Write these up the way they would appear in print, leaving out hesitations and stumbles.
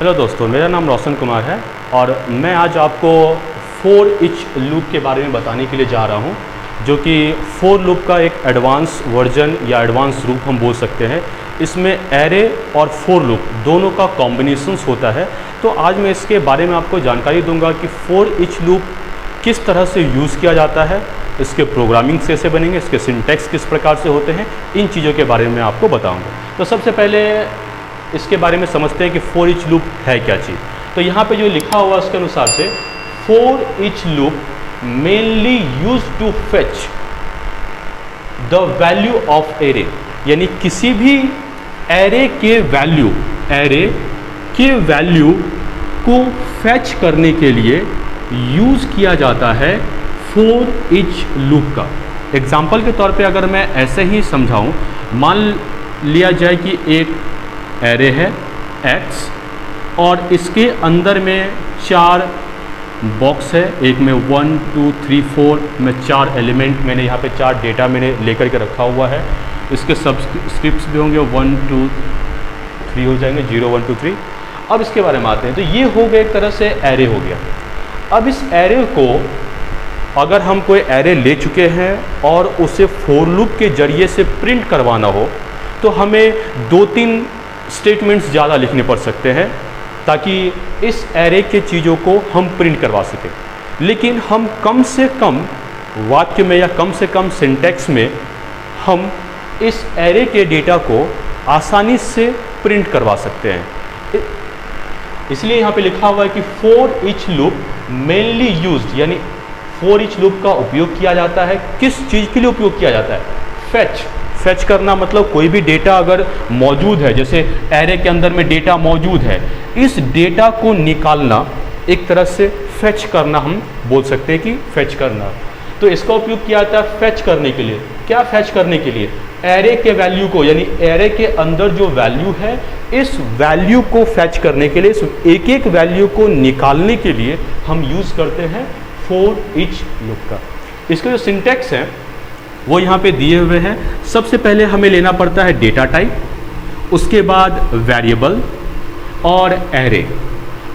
Hello दोस्तों, मेरा नाम रोशन कुमार है और मैं आज आपको फोर इच लूप के बारे में बताने के लिए जा रहा हूं, जो कि फोर लूप का एक एडवांस वर्जन या एडवांस रूप हम बोल सकते हैं। इसमें एरे और फोर लूप दोनों का कॉम्बिनेशंस होता है। तो आज मैं इसके बारे में आपको जानकारी दूंगा कि फोर इच लूप किस तरह से यूज़ किया जाता है, इसके प्रोग्रामिंग कैसे बनेंगे, इसके सिंटैक्स किस प्रकार से होते हैं, इन चीज़ों के बारे में आपको बताऊँगा। तो सबसे पहले इसके बारे में समझते हैं कि फोर इच लूप है क्या चीज़। तो यहाँ पे जो लिखा हुआ उसके अनुसार से for each loop mainly use to fetch the value of array, यानी किसी भी एरे के वैल्यू को फेच करने के लिए यूज किया जाता है फोर इच लूप का। एग्जाम्पल के तौर पे अगर मैं ऐसे ही समझाऊं, मान लिया जाए कि एक एरे है x और इसके अंदर में चार बॉक्स है, एक में 1 2 3 4 में चार एलिमेंट मैंने यहाँ पे चार डेटा मैंने लेकर के रखा हुआ है। इसके सबस्क्रिप्ट्स भी होंगे 1 2 3 हो जाएंगे, 0 1 2 3। अब इसके बारे में आते हैं। तो ये हो गया एक तरह से एरे हो गया। अब इस एरे को अगर हम कोई एरे ले चुके हैं और उसे फोर लूप के जरिए से प्रिंट करवाना हो तो हमें 2-3 स्टेटमेंट्स ज़्यादा लिखने पड़ सकते हैं ताकि इस एरे के चीज़ों को हम प्रिंट करवा सकें। लेकिन हम कम से कम वाक्य में या कम से कम सिंटैक्स में हम इस एरे के डेटा को आसानी से प्रिंट करवा सकते हैं। इसलिए यहाँ पे लिखा हुआ है कि four each loop mainly used, यानी फोर इच लूप का उपयोग किया जाता है। किस चीज़ के लिए उपयोग किया जाता है? फेच करना, मतलब कोई भी डेटा अगर मौजूद है, जैसे एरे के अंदर में डेटा मौजूद है, इस डेटा को निकालना एक तरह से फेच करना हम बोल सकते हैं कि फेच करना। तो इसका उपयोग किया जाता है फेच करने के लिए। क्या फेच करने के लिए? एरे के वैल्यू को, यानी एरे के अंदर जो वैल्यू है, इस वैल्यू को फेच करने के लिए, इस एक एक वैल्यू को निकालने के लिए हम यूज़ करते हैं फोर इच लूप का। इसके जो सिंटैक्स है वो यहाँ पे दिए हुए हैं। सबसे पहले हमें लेना पड़ता है डेटा टाइप, उसके बाद वेरिएबल और एरे।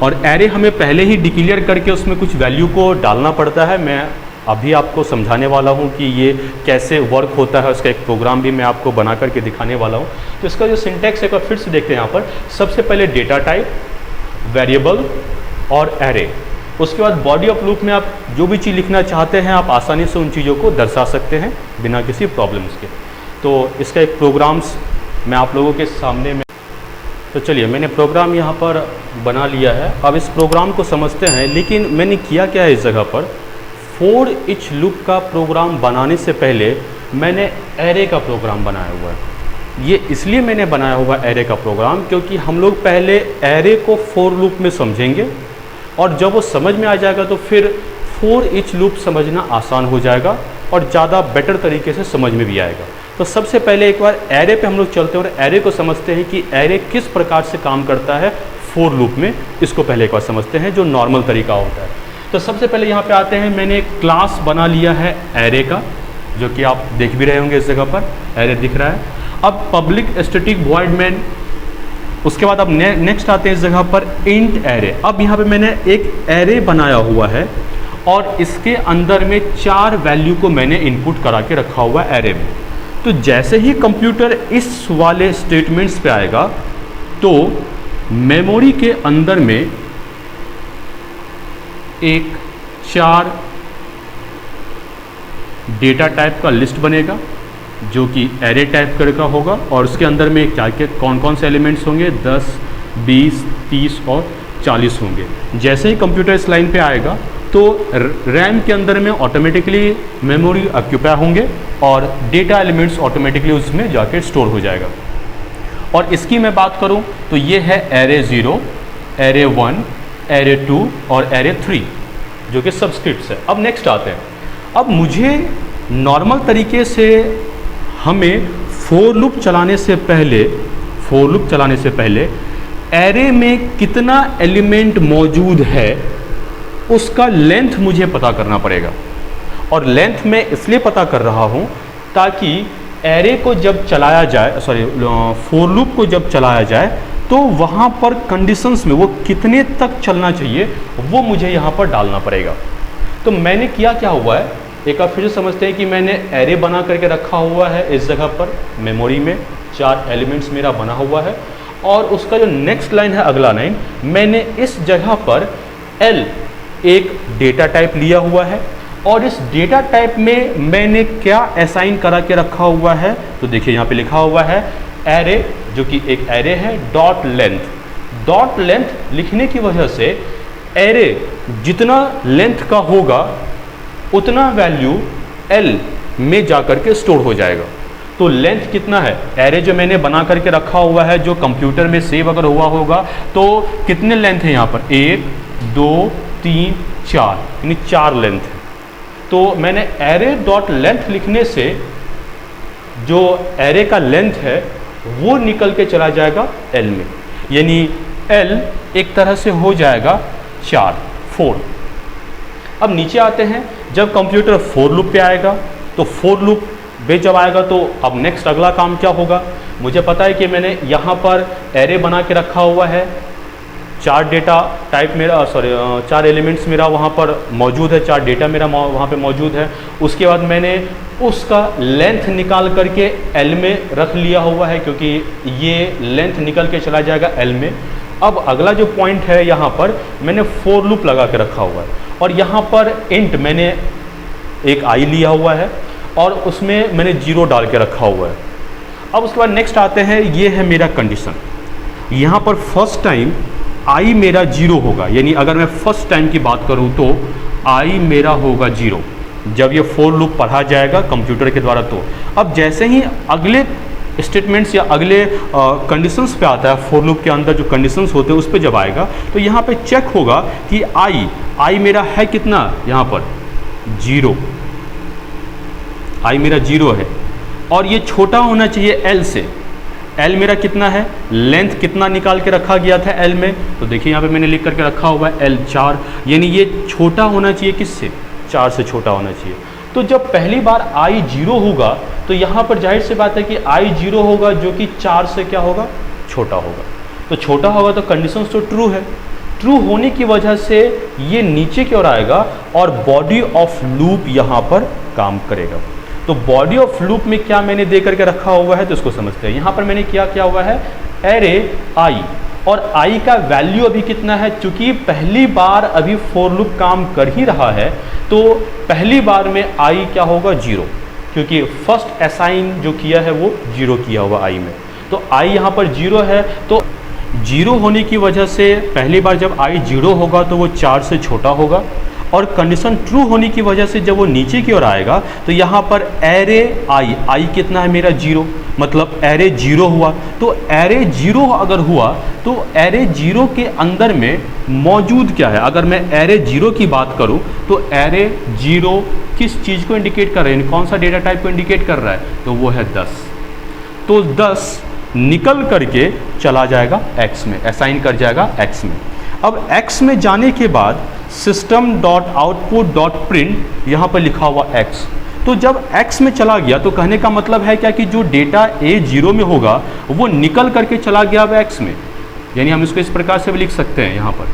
और एरे हमें पहले ही डिक्लेयर करके उसमें कुछ वैल्यू को डालना पड़ता है। मैं अभी आपको समझाने वाला हूँ कि ये कैसे वर्क होता है, उसका एक प्रोग्राम भी मैं आपको बना करके दिखाने वाला हूँ। तो इसका जो सिंटैक्स है एक बार फिर से देखते हैं। यहाँ पर सबसे पहले डेटा टाइप, वेरिएबल और एरे। उसके बाद बॉडी ऑफ लूप में आप जो भी चीज़ लिखना चाहते हैं आप आसानी से उन चीज़ों को दर्शा सकते हैं बिना किसी प्रॉब्लम्स के। तो इसका एक प्रोग्राम्स मैं आप लोगों के सामने में, तो चलिए मैंने प्रोग्राम यहाँ पर बना लिया है। अब इस प्रोग्राम को समझते हैं। लेकिन मैंने किया क्या है इस जगह पर, फोर इच लूप का प्रोग्राम बनाने से पहले मैंने एरे का प्रोग्राम बनाया हुआ है। ये इसलिए मैंने बनाया हुआ एरे का प्रोग्राम क्योंकि हम लोग पहले एरे को फोर लूप में समझेंगे और जब वो समझ में आ जाएगा तो फिर फोर इच लूप समझना आसान हो जाएगा और ज़्यादा बेटर तरीके से समझ में भी आएगा। तो सबसे पहले एक बार एरे पे हम लोग चलते हैं और एरे को समझते हैं कि एरे किस प्रकार से काम करता है फोर लूप में। इसको पहले एक बार समझते हैं जो नॉर्मल तरीका होता है। तो सबसे पहले यहाँ पे आते हैं। मैंने एक क्लास बना लिया है एरे का, जो कि आप देख भी रहे होंगे इस जगह पर एरे दिख रहा है। अब पब्लिक स्टैटिक वॉइड मेन, उसके बाद अब नेक्स्ट आते हैं इस जगह पर इंट एरे। अब यहाँ पे मैंने एक एरे बनाया हुआ है और इसके अंदर में चार वैल्यू को मैंने इनपुट करा के रखा हुआ है एरे में। तो जैसे ही कंप्यूटर इस वाले स्टेटमेंट्स पे आएगा तो मेमोरी के अंदर में एक चार डेटा टाइप का लिस्ट बनेगा जो कि एरे टाइप का होगा और उसके अंदर में क्या क्या कौन कौन से एलिमेंट्स होंगे, 10 20 30 और 40 होंगे। जैसे ही कंप्यूटर इस लाइन पे आएगा तो रैम के अंदर में ऑटोमेटिकली मेमोरी ऑक्यूपाई होंगे और डेटा एलिमेंट्स ऑटोमेटिकली उसमें जाके स्टोर हो जाएगा। और इसकी मैं बात करूं तो ये है एरे 0, एरे 1, एरे 2 और एरे 3 जो कि सबस्क्रिप्ट्स है। अब नेक्स्ट आते हैं। अब मुझे नॉर्मल तरीके से हमें फोर लूप चलाने से पहले एरे में कितना एलिमेंट मौजूद है उसका लेंथ मुझे पता करना पड़ेगा। और लेंथ मैं इसलिए पता कर रहा हूँ ताकि एरे को जब चलाया जाए, फोर लूप को जब चलाया जाए तो वहाँ पर कंडीशंस में वो कितने तक चलना चाहिए वो मुझे यहाँ पर डालना पड़ेगा। तो मैंने किया क्या हुआ है, एक बार फिर से समझते हैं कि मैंने एरे बना करके रखा हुआ है इस जगह पर मेमोरी में, 4 एलिमेंट्स मेरा बना हुआ है, और उसका जो नेक्स्ट लाइन है, अगला लाइन, मैंने इस जगह पर L एक डेटा टाइप लिया हुआ है, और इस डेटा टाइप में मैंने क्या असाइन करा के रखा हुआ है, तो देखिए यहाँ पे लिखा हुआ है एरे, जो कि एक एरे है, डॉट लेंथ। डॉट लेंथ लिखने की वजह से एरे जितना लेंथ का होगा उतना वैल्यू L में जाकर के स्टोर हो जाएगा। तो लेंथ कितना है, एरे जो मैंने बना करके रखा हुआ है, जो कंप्यूटर में सेव अगर हुआ होगा तो कितने लेंथ है यहाँ पर, 1 2 3 4, यानी 4 लेंथ है। तो मैंने एरे डॉट लेंथ लिखने से जो एरे का लेंथ है वो निकल के चला जाएगा L में, यानी L एक तरह से हो जाएगा 4। अब नीचे आते हैं, जब कंप्यूटर फोर लूप पे आएगा तो फोर लूप पे जब आएगा तो अब नेक्स्ट अगला काम क्या होगा, मुझे पता है कि मैंने यहाँ पर एरे बना के रखा हुआ है, 4 डेटा टाइप मेरा 4 एलिमेंट्स मेरा वहाँ पर मौजूद है, 4 डेटा मेरा वहाँ पे मौजूद है। उसके बाद मैंने उसका लेंथ निकाल करके L में रख लिया हुआ है, क्योंकि ये लेंथ निकल के चला जाएगा L में। अब अगला जो पॉइंट है, यहाँ पर मैंने फोर लूप लगा के रखा हुआ है, और यहाँ पर इंट मैंने एक I लिया हुआ है, और उसमें मैंने 0 डाल के रखा हुआ है। अब उसके बाद नेक्स्ट आते हैं, ये है मेरा कंडीशन। यहाँ पर फर्स्ट टाइम I मेरा 0 होगा, यानी अगर मैं फर्स्ट टाइम की बात करूँ तो I मेरा होगा 0 जब ये फोर लूप पढ़ा जाएगा कंप्यूटर के द्वारा। तो अब जैसे ही अगले स्टेटमेंट्स या अगले कंडीशंस पे आता है, फोर लूप के अंदर जो कंडीशंस होते हैं उस पे जब आएगा तो यहाँ पे चेक होगा कि I मेरा है कितना, यहाँ पर 0, I मेरा 0 है, और ये छोटा होना चाहिए L से। L मेरा कितना है, लेंथ कितना निकाल के रखा गया था L में, तो देखिए यहाँ पे मैंने लिख करके रखा हुआ है L 4, यानी ये छोटा होना चाहिए किससे, 4 से छोटा होना चाहिए। तो जब पहली बार I 0 होगा तो यहाँ पर जाहिर सी बात है कि I 0 होगा, जो कि 4 से क्या होगा, छोटा होगा। तो छोटा होगा तो कंडीशन तो ट्रू है, ट्रू होने की वजह से ये नीचे की ओर आएगा और बॉडी ऑफ लूप यहाँ पर काम करेगा। तो बॉडी ऑफ लूप में क्या मैंने दे करके रखा हुआ है, तो इसको समझते हैं। यहाँ पर मैंने क्या हुआ है, एरे I, और I का वैल्यू अभी कितना है, चूंकि पहली बार अभी फोर लूप काम कर ही रहा है तो पहली बार में I क्या होगा, 0, क्योंकि फर्स्ट असाइन जो किया है वो 0 किया हुआ I में। तो I यहाँ पर 0 है, तो 0 होने की वजह से पहली बार जब I 0 होगा तो वो 4 से छोटा होगा, और कंडीशन ट्रू होने की वजह से जब वो नीचे की ओर आएगा तो यहाँ पर एरे I कितना है मेरा, 0, मतलब एरे 0 हुआ। तो एरे 0 अगर हुआ तो एरे 0 के अंदर में मौजूद क्या है, अगर मैं एरे 0 की बात करूँ तो एरे 0 किस चीज़ को इंडिकेट कर रहा है, कौन सा डेटा टाइप को इंडिकेट कर रहा है, तो वो है 10। तो 10 निकल करके चला जाएगा X में, असाइन कर जाएगा X में। अब X में जाने के बाद system dot output dot print यहाँ पर लिखा हुआ X, तो जब X में चला गया तो कहने का मतलब है क्या कि जो डेटा A0 में होगा वो निकल करके चला गया X में, यानी हम इसको इस प्रकार से भी लिख सकते हैं, यहाँ पर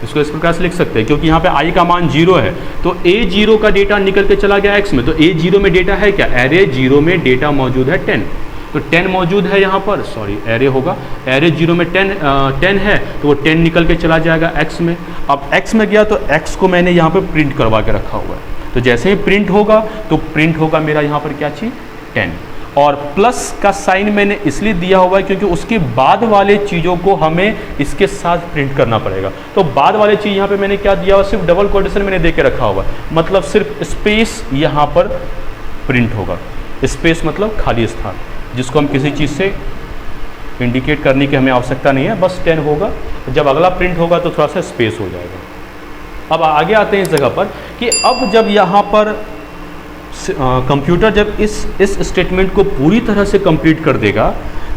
इसको इस प्रकार से लिख सकते हैं, क्योंकि यहाँ पे I का मान 0 है तो A0 का डेटा निकल के चला गया X में। तो A0 में डेटा है क्या, एरे 0 में डेटा मौजूद है 10, तो 10 मौजूद है यहाँ पर, सॉरी एरे होगा, एरे 0 में 10 है तो वो 10 निकल के चला जाएगा X में। अब X में गया तो X को मैंने यहाँ पर प्रिंट करवा के रखा हुआ है, तो जैसे ही प्रिंट होगा तो प्रिंट होगा मेरा यहाँ पर क्या चीज़, 10, और प्लस का साइन मैंने इसलिए दिया हुआ है क्योंकि उसके बाद वाले चीज़ों को हमें इसके साथ प्रिंट करना पड़ेगा। तो बाद वाले चीज़ यहाँ पे मैंने क्या दिया हुआ, सिर्फ डबल कोटेशन मैंने दे के रखा हुआ, मतलब सिर्फ स्पेस यहाँ पर प्रिंट होगा। स्पेस मतलब खाली स्थान, जिसको हम किसी चीज़ से इंडिकेट करने की हमें आवश्यकता नहीं है, बस 10 होगा। जब अगला प्रिंट होगा तो थोड़ा सा स्पेस हो जाएगा। अब आगे आते हैं इस जगह पर कि अब जब यहाँ पर कंप्यूटर जब इस स्टेटमेंट को पूरी तरह से कंप्लीट कर देगा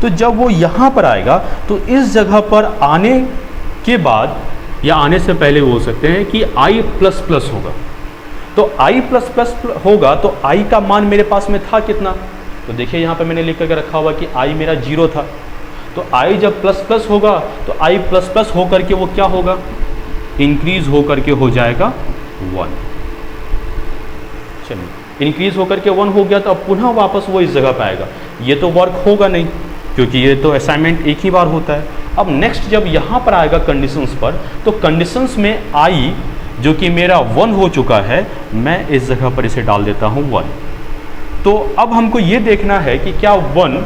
तो जब वो यहाँ पर आएगा तो इस जगह पर आने के बाद या आने से पहले बोल सकते हैं कि I++ होगा। तो I++ होगा तो I का मान मेरे पास में था कितना, तो देखिए यहाँ पर मैंने लिख करके रखा हुआ कि I मेरा 0 था। तो i जब प्लस प्लस होगा तो i प्लस प्लस होकर के वो क्या होगा, इंक्रीज होकर के हो जाएगा 1। चलिए इंक्रीज होकर के 1 हो गया तो अब पुनः वापस वो इस जगह पे आएगा। ये तो वर्क होगा नहीं क्योंकि ये तो असाइनमेंट एक ही बार होता है। अब नेक्स्ट जब यहाँ पर आएगा कंडीशंस पर, तो कंडीशंस में i जो कि मेरा 1 हो चुका है, मैं इस जगह पर इसे डाल देता हूँ 1। तो अब हमको ये देखना है कि क्या 1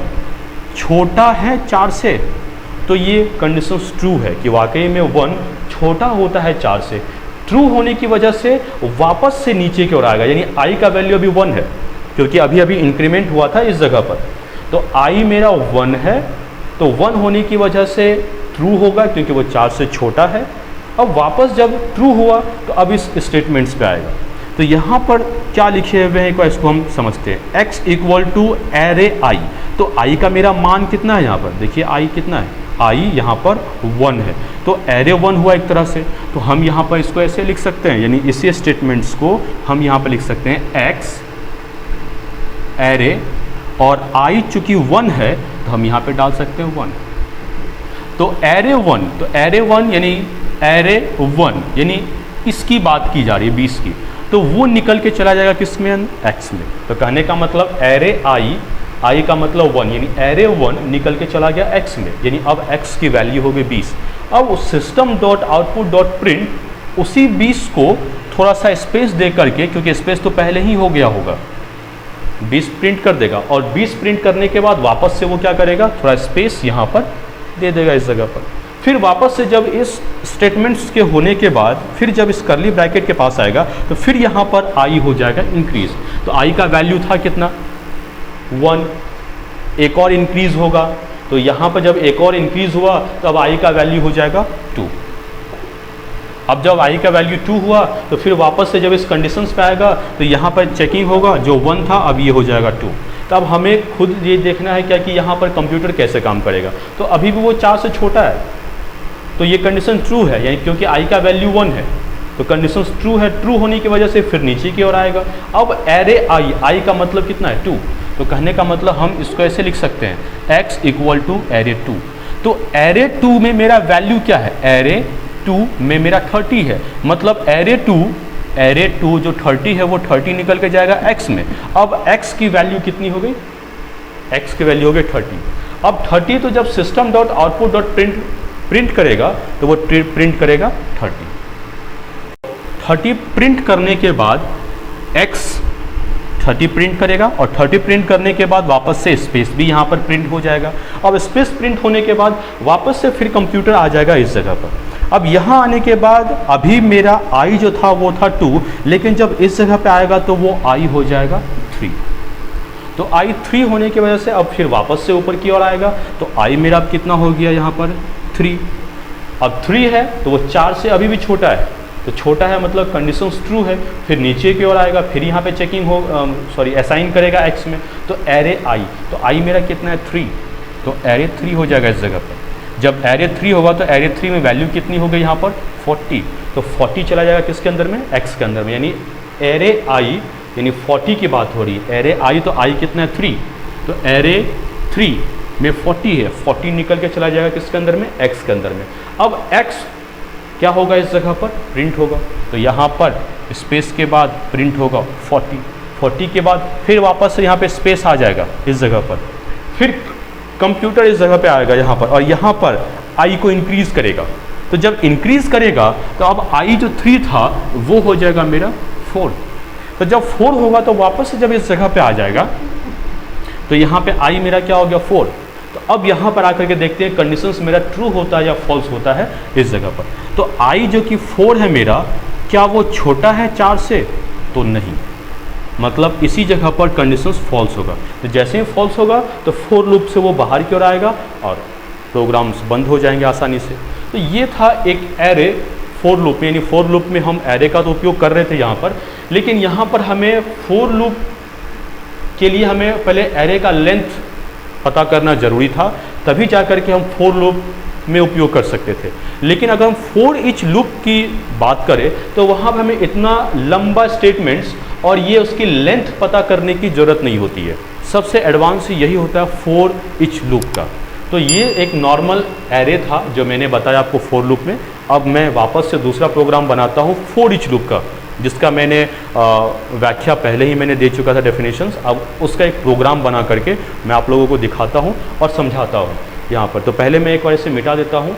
छोटा है 4 से, तो ये कंडीशंस ट्रू है कि वाकई में 1 छोटा होता है 4 से। ट्रू होने की वजह से वापस से नीचे की ओर आएगा, यानी i का वैल्यू अभी 1 है क्योंकि अभी अभी इंक्रीमेंट हुआ था इस जगह पर। तो i मेरा 1 है, तो 1 होने की वजह से ट्रू होगा क्योंकि वो 4 से छोटा है। अब वापस जब ट्रू हुआ तो अब इस स्टेटमेंट्स पे आएगा। तो यहाँ पर क्या लिखे हुए हैं इसको हम समझते हैं। x equal to array i, तो i का मेरा मान कितना है यहाँ पर, देखिए i कितना है, i यहाँ पर 1 है, तो एरे 1 हुआ एक तरह से। तो हम यहाँ पर इसको ऐसे लिख सकते हैं, यानी इसी स्टेटमेंट्स को हम यहाँ पर लिख सकते हैं x एरे, और i चूंकि 1 है तो हम यहाँ पे डाल सकते हैं 1। तो एरे 1, तो एरे 1 यानी एरे 1 यानी इसकी बात की जा रही है 20 की, तो वो निकल के चला जाएगा किस में, x में। तो कहने का मतलब एरे i का मतलब 1, यानी एरे 1 निकल के चला गया x में, यानी अब x की वैल्यू हो गई 20। अब उस system dot output dot print उसी 20 को थोड़ा सा स्पेस दे करके, क्योंकि स्पेस तो पहले ही हो गया होगा, 20 प्रिंट कर देगा, और 20 प्रिंट करने के बाद वापस से वो क्या करेगा, थोड़ा स्पेस यहाँ पर दे देगा इस जगह पर। फिर वापस से जब इस स्टेटमेंट्स के होने के बाद फिर जब इस कर्ली ब्रैकेट के पास आएगा तो फिर यहाँ पर i हो जाएगा इंक्रीज। तो i का वैल्यू था कितना, 1, एक और इंक्रीज होगा, तो यहाँ पर जब एक और इंक्रीज हुआ तो अब i का वैल्यू हो जाएगा 2। अब जब i का वैल्यू 2 हुआ तो फिर वापस से जब इस कंडीशंस पे आएगा तो यहाँ पर चेकिंग होगा, जो 1 था अब ये हो जाएगा 2। तो अब हमें खुद ये देखना है क्या कि यहाँ पर कंप्यूटर कैसे काम करेगा। तो अभी भी वो 4 से छोटा है, तो ये कंडीशन ट्रू है, यानी क्योंकि i का वैल्यू 1 है तो कंडीशन ट्रू है। ट्रू होने की वजह से फिर नीचे की ओर आएगा। अब एरे i का मतलब कितना है, 2। तो कहने का मतलब हम इसको ऐसे लिख सकते हैं, x इक्वल टू एरे 2। तो एरे 2 में मेरा वैल्यू क्या है, एरे 2 में मेरा 30 है, मतलब एरे 2 जो 30 है वो 30 निकल के जाएगा x में। अब x की वैल्यू कितनी हो गई, x की वैल्यू हो गई 30। अब 30 तो जब system dot output dot print करेगा तो वो प्रिंट करेगा 30 प्रिंट करने के बाद x 30 प्रिंट करेगा, और 30 प्रिंट करने के बाद वापस से स्पेस भी यहाँ पर प्रिंट हो जाएगा। अब स्पेस प्रिंट होने के बाद वापस से फिर कंप्यूटर आ जाएगा इस जगह पर। अब यहाँ आने के बाद अभी मेरा i जो था वो था 2, लेकिन जब इस जगह पे आएगा तो वो i हो जाएगा 3। तो i 3 होने की वजह से अब फिर वापस से ऊपर की ओर आएगा, तो i मेरा अब कितना हो गया यहाँ पर 3। अब 3 है तो वो 4 से अभी भी छोटा है, तो छोटा है मतलब कंडीशंस ट्रू है। फिर नीचे की ओर आएगा, फिर यहाँ पे चेकिंग हो असाइन करेगा x में, तो एरे i, तो i मेरा कितना है 3, तो एरे 3 हो जाएगा इस जगह पर। जब एरे 3 होगा तो एरे 3 में वैल्यू कितनी हो गई यहाँ पर 40, तो 40 चला जाएगा किसके अंदर में, x के अंदर में, यानी एरे i यानी 40 की बात हो रही है। एरे i तो i कितना है 3, तो एरे 3 में 40 है, 40 निकल के चला जाएगा किसके अंदर में, x के अंदर में। अब x क्या होगा इस जगह पर, प्रिंट होगा, तो यहाँ पर स्पेस के बाद प्रिंट होगा 40 के बाद फिर वापस से यहाँ पे स्पेस आ जाएगा इस जगह पर, फिर कंप्यूटर इस जगह पे आएगा यहाँ पर, और यहाँ पर i को इंक्रीज करेगा। तो जब इंक्रीज करेगा तो अब i जो 3 था वो हो जाएगा मेरा 4। तो जब 4 होगा तो वापस से जब इस जगह पे आ जाएगा तो यहाँ पे i मेरा क्या हो गया 4। तो अब यहाँ पर आकर के देखते हैं कंडीशंस मेरा ट्रू होता है या फॉल्स होता है इस जगह पर। तो i जो कि 4 है मेरा, क्या वो छोटा है 4 से, तो नहीं, मतलब इसी जगह पर कंडीशंस फॉल्स होगा। तो जैसे ही फॉल्स होगा तो फोर लूप से वो बाहर की ओर आएगा और प्रोग्राम्स बंद हो जाएंगे आसानी से। तो ये था एक एरे फोर लूप, यानी फोर लूप में हम एरे का तो उपयोग कर रहे थे यहाँ पर, लेकिन यहाँ पर हमें फोर लूप के लिए हमें पहले एरे का लेंथ पता करना ज़रूरी था, तभी जा कर के हम फोर लूप में उपयोग कर सकते थे। लेकिन अगर हम फोर ईच लूप की बात करें तो वहाँ पर हमें इतना लंबा स्टेटमेंट्स और ये उसकी लेंथ पता करने की ज़रूरत नहीं होती है। सबसे एडवांस यही होता है फोर ईच लूप का। तो ये एक नॉर्मल एरे था जो मैंने बताया आपको फॉर लूप में। अब मैं वापस से दूसरा प्रोग्राम बनाता हूँ फॉर ईच लूप का, जिसका मैंने व्याख्या पहले ही मैंने दे चुका था, डेफिनेशंस। अब उसका एक प्रोग्राम बना करके मैं आप लोगों को दिखाता हूँ और समझाता हूँ यहाँ पर। तो पहले मैं एक बार इसे मिटा देता हूँ।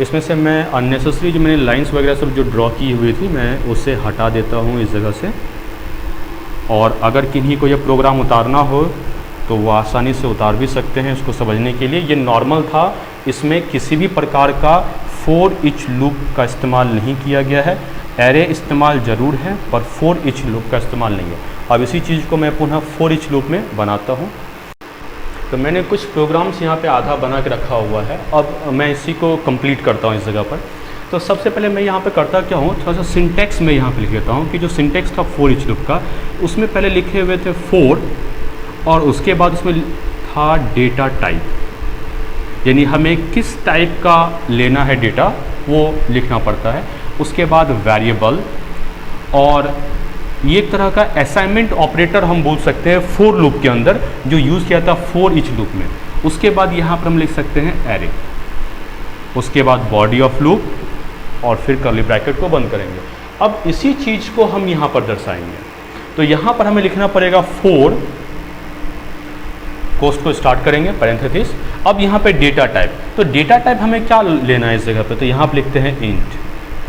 इसमें से मैं अननेसेसरी जो मैंने लाइंस वगैरह सब जो ड्रॉ की हुई थी मैं उसे हटा देता हूँ इस जगह से। और अगर किन्हीं को यह प्रोग्राम उतारना हो तो वो आसानी से उतार भी सकते हैं इसको समझने के लिए। ये नॉर्मल था, इसमें किसी भी प्रकार का फॉर ईच लूप का इस्तेमाल नहीं किया गया है। एरे इस्तेमाल ज़रूर है पर फॉर ईच लूप का इस्तेमाल नहीं है। अब इसी चीज़ को मैं पुनः फॉर ईच लूप में बनाता हूँ। तो मैंने कुछ प्रोग्राम्स यहाँ पे आधा बना के रखा हुआ है, अब मैं इसी को कंप्लीट करता हूँ इस जगह पर। तो सबसे पहले मैं यहाँ पे करता क्या हूँ, थोड़ा सा सिंटेक्स में यहाँ पे लिख देता हूँ कि जो सिंटेक्स था फॉर ईच लूप का, उसमें पहले लिखे हुए थे फॉर और उसके बाद उसमें था डेटा टाइप, यानी हमें किस टाइप का लेना है डेटा वो लिखना पड़ता है। उसके बाद वेरिएबल, और ये एक तरह का असाइनमेंट ऑपरेटर हम बोल सकते हैं फॉर लूप के अंदर जो यूज़ किया था फॉर ईच लूप में। उसके बाद यहाँ पर हम लिख सकते हैं एरे, उसके बाद बॉडी ऑफ लूप और फिर कर्ली ब्रैकेट को बंद करेंगे। अब इसी चीज़ को हम यहाँ पर दर्शाएंगे। तो यहाँ पर हमें लिखना पड़ेगा फॉर, कोस्ट को स्टार्ट करेंगे पैरेंथेसिस। अब यहाँ पे डेटा टाइप, तो डेटा टाइप हमें क्या लेना है इस जगह पे, तो यहाँ पे लिखते हैं इंट।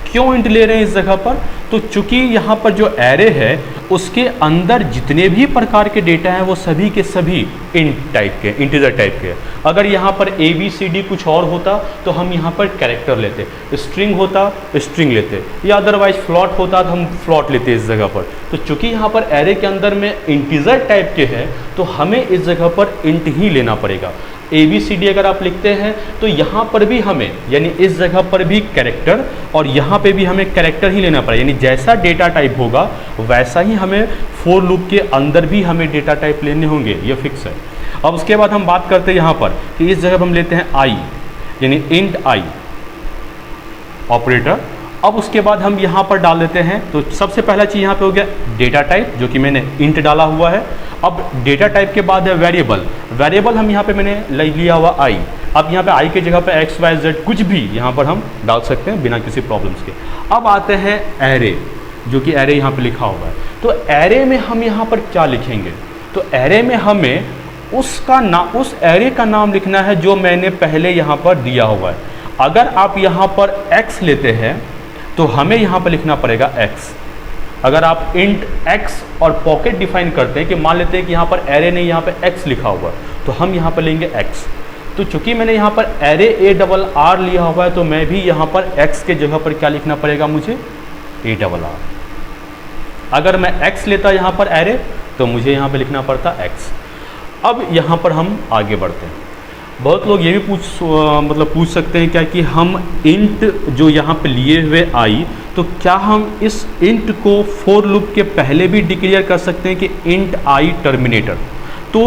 क्यों इंट ले रहे हैं इस जगह पर, तो चूंकि यहाँ पर जो एरे है उसके अंदर जितने भी प्रकार के डेटा हैं वो सभी के सभी इंट टाइप के, इंटीजर टाइप के। अगर यहाँ पर ABCD कुछ और होता तो हम यहाँ पर कैरेक्टर लेते, स्ट्रिंग होता स्ट्रिंग लेते, या अदरवाइज फ्लॉट होता तो हम फ्लॉट लेते इस जगह पर। तो चूंकि यहाँ पर एरे के अंदर में इंटीजर टाइप के हैं तो हमें इस जगह पर इंट ही लेना पड़ेगा। ABCD अगर आप लिखते हैं तो यहाँ पर भी हमें, यानी इस जगह पर भी कैरेक्टर और यहाँ पे भी हमें कैरेक्टर ही लेना पड़ेगा, यानी जैसा डेटा टाइप होगा वैसा ही हमें फॉर लूप के अंदर भी हमें डेटा टाइप लेने होंगे, ये फिक्स है। अब उसके बाद हम बात करते हैं यहाँ पर कि इस जगह पर हम लेते हैं आई, यानी इंट आई ऑपरेटर। अब उसके बाद हम यहाँ पर डाल देते हैं, तो सबसे पहला चीज़ यहाँ पे हो गया डेटा टाइप जो कि मैंने इंट डाला हुआ है। अब डेटा टाइप के बाद है वेरिएबल, वेरिएबल हम यहाँ पे मैंने लिया हुआ आई। अब यहाँ पे आई की जगह पे एक्स वाई जेड कुछ भी यहाँ पर हम डाल सकते हैं बिना किसी प्रॉब्लम्स के। अब आते हैं एरे, जो कि एरे यहाँ पे लिखा हुआ है। तो एरे में हम यहाँ पर क्या लिखेंगे, तो एरे में हमें उस एरे का नाम लिखना है जो मैंने पहले यहाँ पर दिया हुआ है। अगर आप यहाँ पर x लेते हैं तो हमें यहाँ पर लिखना पड़ेगा x। अगर आप इंट x और पॉकेट डिफाइन करते हैं कि मान लेते हैं कि यहाँ पर एरे ने यहाँ पर x लिखा हुआ तो हम यहाँ पर लेंगे x। तो चूंकि मैंने यहाँ पर एरे ARR लिया हुआ है तो मैं भी यहाँ पर x के जगह पर क्या लिखना पड़ेगा मुझे, ARR। अगर मैं x लेता यहाँ पर एरे तो मुझे यहाँ पर लिखना पड़ता x। अब यहाँ पर हम आगे बढ़ते हैं। बहुत लोग ये भी पूछ सकते हैं क्या कि हम इंट जो यहाँ पे लिए हुए आई, तो क्या हम इस इंट को फॉर लूप के पहले भी डिक्लेयर कर सकते हैं कि इंट आई टर्मिनेटर। तो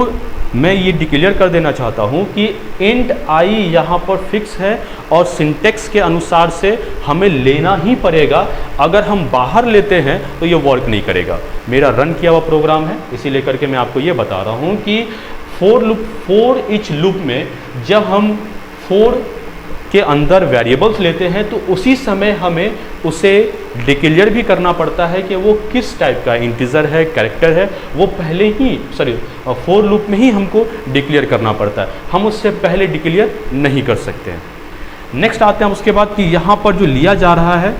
मैं ये डिक्लेयर कर देना चाहता हूँ कि इंट आई यहाँ पर फिक्स है और सिंटेक्स के अनुसार से हमें लेना ही पड़ेगा। अगर हम बाहर लेते हैं तो ये वर्क नहीं करेगा। मेरा रन किया हुआ प्रोग्राम है, इसीलिए करके मैं आपको ये बता रहा हूँ कि फॉर ईच लूप में जब हम फॉर के अंदर वेरिएबल्स लेते हैं तो उसी समय हमें उसे डिक्लेयर भी करना पड़ता है कि वो किस टाइप का इंटीजर है, कैरेक्टर है, वो पहले ही फॉर लूप में ही हमको डिक्लेयर करना पड़ता है, हम उससे पहले डिक्लेयर नहीं कर सकते हैं। नेक्स्ट आते हैं उसके बाद कि यहाँ पर जो लिया जा रहा है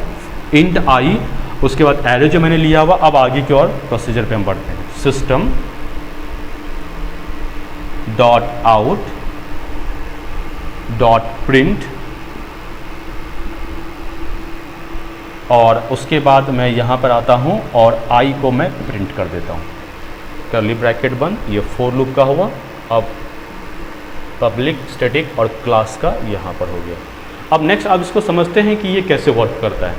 इंट आई, उसके बाद एरे जो मैंने लिया हुआ। अब आगे की ओर प्रोसीजर पे हम बढ़ते हैं। System dot out dot print, और उसके बाद मैं यहाँ पर आता हूँ और आई को मैं प्रिंट कर देता हूँ, कर्ली ब्रैकेट बंद। ये फॉर लूप का हुआ। अब पब्लिक, स्टैटिक और क्लास का यहाँ पर हो गया। अब नेक्स्ट आप इसको समझते हैं कि ये कैसे वर्क करता है।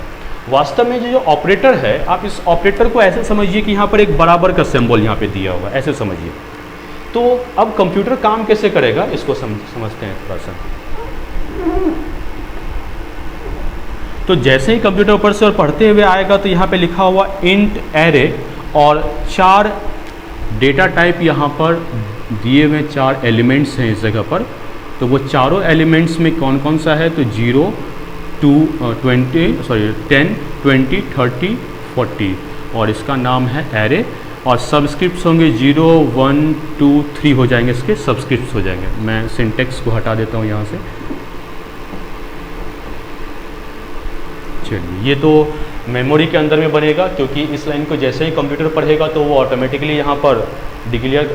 वास्तव में जो ऑपरेटर है, आप इस ऑपरेटर को ऐसे समझिए कि यहाँ पर एक बराबर का सिंबल यहाँ पे दिया हुआ है, ऐसे समझिए। तो अब कंप्यूटर काम कैसे करेगा इसको समझते हैं थोड़ा सा। तो जैसे ही कंप्यूटर ऊपर से और पढ़ते हुए आएगा तो यहाँ पे लिखा हुआ इंट एरे और 4 डेटा टाइप यहाँ पर दिए हुए 4 एलिमेंट्स हैं इस जगह पर। तो तो वो चारों एलिमेंट्स में कौन कौन सा है, तो 0 2 10 20 30 40, और इसका नाम है एरे, और सबस्क्रिप्ट्स होंगे 0 1 2 3 हो जाएंगे, इसके सबस्क्रिप्ट्स हो जाएंगे। मैं सिंटेक्स को हटा देता हूँ यहाँ से। चलिए, ये तो मेमोरी के अंदर में बनेगा, क्योंकि इस लाइन को जैसे ही कंप्यूटर पढ़ेगा तो वो ऑटोमेटिकली यहाँ पर डिक्लेयर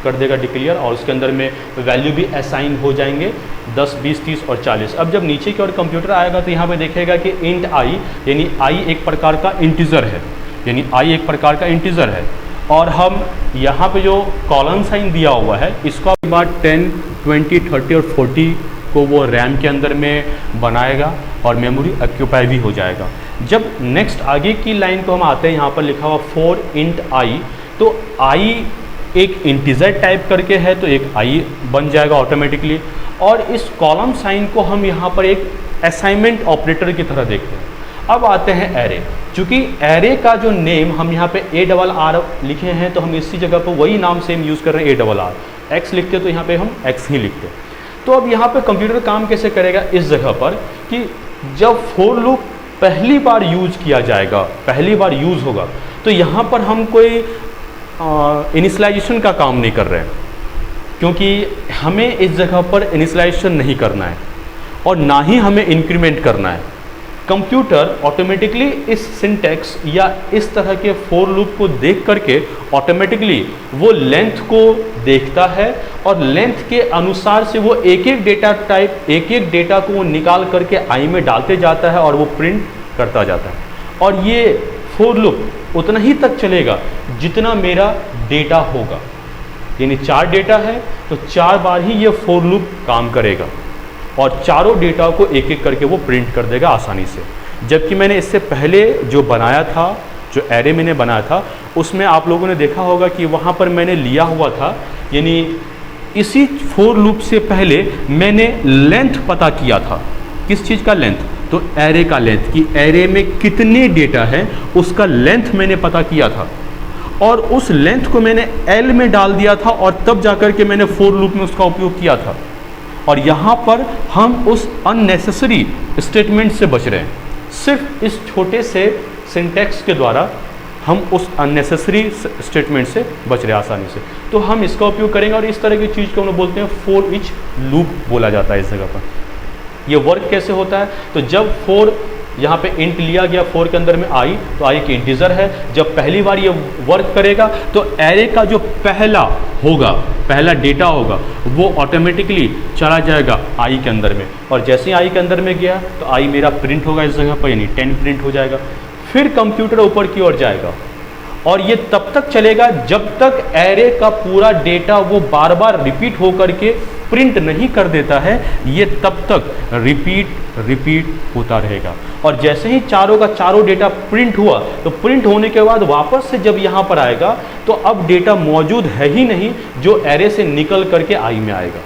कर देगा डिक्लेयर, और उसके अंदर में वैल्यू भी असाइन हो जाएंगे 10 20 30 और 40। अब जब नीचे की ओर कंप्यूटर आएगा तो यहाँ पे देखेगा कि इंट आई, यानी आई एक प्रकार का इंटीजर है, यानी आई एक प्रकार का इंटीजर है, और हम यहाँ पे जो कॉलम साइन दिया हुआ है इसको के बाद 10 20 30 और 40 को वो रैम के अंदर में बनाएगा और मेमोरी ऑक्यूपाई भी हो जाएगा। जब नेक्स्ट आगे की लाइन को हम आते हैं, यहाँ पर लिखा हुआ 4 इंट आई, तो आई एक इंटीजर टाइप करके है तो एक आई बन जाएगा ऑटोमेटिकली, और इस कॉलम साइन को हम यहाँ पर एक असाइनमेंट ऑपरेटर की तरह देखते हैं। अब आते हैं एरे। चूँकि एरे का जो नेम हम यहाँ पे ARR लिखे हैं, तो हम इसी जगह पर वही नाम सेम यूज़ कर रहे हैं, ARR। एक्स लिखते तो यहाँ पे हम एक्स ही लिखते। तो अब यहाँ पे कंप्यूटर काम कैसे करेगा इस जगह पर, कि जब फॉर लूप पहली बार यूज किया जाएगा, पहली बार यूज़ होगा, तो यहाँ पर हम कोई इनिशियलाइजेशन का काम नहीं कर रहे हैं, क्योंकि हमें इस जगह पर इनिशियलाइजेशन नहीं करना है और ना ही हमें इंक्रीमेंट करना है। कंप्यूटर ऑटोमेटिकली इस सिंटैक्स या इस तरह के फॉर लूप को देख करके ऑटोमेटिकली वो लेंथ को देखता है, और लेंथ के अनुसार से वो एक एक डेटा टाइप, एक एक डेटा को वो निकाल करके आई में डालते जाता है और वो प्रिंट करता जाता है। और ये फॉर लूप उतना ही तक चलेगा जितना मेरा डेटा होगा, यानी 4 डेटा है तो 4 बार ही ये फॉर लूप काम करेगा, और चारों डेटा को एक एक करके वो प्रिंट कर देगा आसानी से। जबकि मैंने इससे पहले जो बनाया था, जो एरे मैंने बनाया था, उसमें आप लोगों ने देखा होगा कि वहाँ पर मैंने लिया हुआ था, यानी इसी फॉर लूप से पहले मैंने लेंथ पता किया था। किस चीज़ का लेंथ? तो एरे का लेंथ, कि एरे में कितने डेटा हैं उसका लेंथ मैंने पता किया था, और उस लेंथ को मैंने एल में डाल दिया था, और तब जाकर के मैंने फॉर लूप में उसका उपयोग किया था। और यहाँ पर हम उस अननेसेसरी स्टेटमेंट से बच रहे हैं। सिर्फ इस छोटे से सिंटैक्स के द्वारा हम उस अननेसेसरी स्टेटमेंट से बच रहे हैं आसानी से। तो हम इसका उपयोग करेंगे, और इस तरह की चीज़ को हम बोलते हैं फॉर ईच लूप बोला जाता है इस जगह पर। ये वर्क कैसे होता है? तो जब फॉर यहाँ पे इंट लिया गया, फॉर के अंदर में आई, तो आई एक इंटीजर है। जब पहली बार ये वर्क करेगा तो एरे का जो पहला डेटा होगा वो ऑटोमेटिकली चला जाएगा आई के अंदर में, और जैसे ही आई के अंदर में गया तो आई मेरा प्रिंट होगा इस जगह पर, यानी 10 प्रिंट हो जाएगा। फिर कंप्यूटर ऊपर की ओर जाएगा, और ये तब तक चलेगा जब तक एरे का पूरा डेटा वो बार बार रिपीट होकर के प्रिंट नहीं कर देता है, ये तब तक रिपीट होता रहेगा। और जैसे ही चारों का चारों डेटा प्रिंट हुआ, तो प्रिंट होने के बाद वापस से जब यहाँ पर आएगा तो अब डेटा मौजूद है ही नहीं जो एरे से निकल करके आई में आएगा।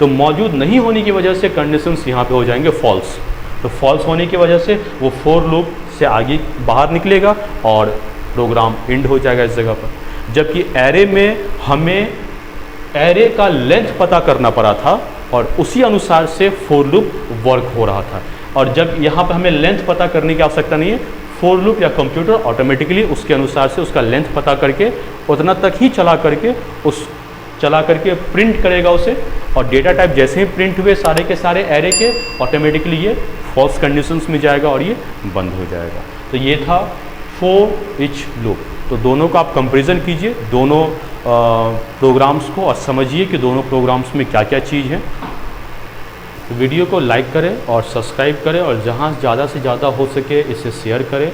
तो मौजूद नहीं होने की वजह से कंडीशंस यहाँ पे हो जाएंगे फॉल्स। तो फॉल्स होने की वजह से वो फॉर लूप से आगे बाहर निकलेगा और प्रोग्राम एंड हो जाएगा इस जगह पर। जबकि एरे में हमें एरे का लेंथ पता करना पड़ा था, और उसी अनुसार से फॉर लूप वर्क हो रहा था। और जब यहाँ पर हमें लेंथ पता करने की आवश्यकता नहीं है, फॉर लूप या कंप्यूटर ऑटोमेटिकली उसके अनुसार से उसका लेंथ पता करके उतना तक ही चला करके प्रिंट करेगा उसे। और डेटा टाइप जैसे ही प्रिंट हुए सारे के सारे एरे के, ऑटोमेटिकली ये फॉल्स कंडीशंस में जाएगा और ये बंद हो जाएगा। तो ये था फॉर ईच लूप। तो दोनों का आप कंपेरिजन कीजिए, दोनों प्रोग्राम्स को, और समझिए कि दोनों प्रोग्राम्स में क्या क्या चीज़ है। वीडियो को लाइक करें और सब्सक्राइब करें, और जहाँ ज़्यादा से ज़्यादा हो सके इसे शेयर करें।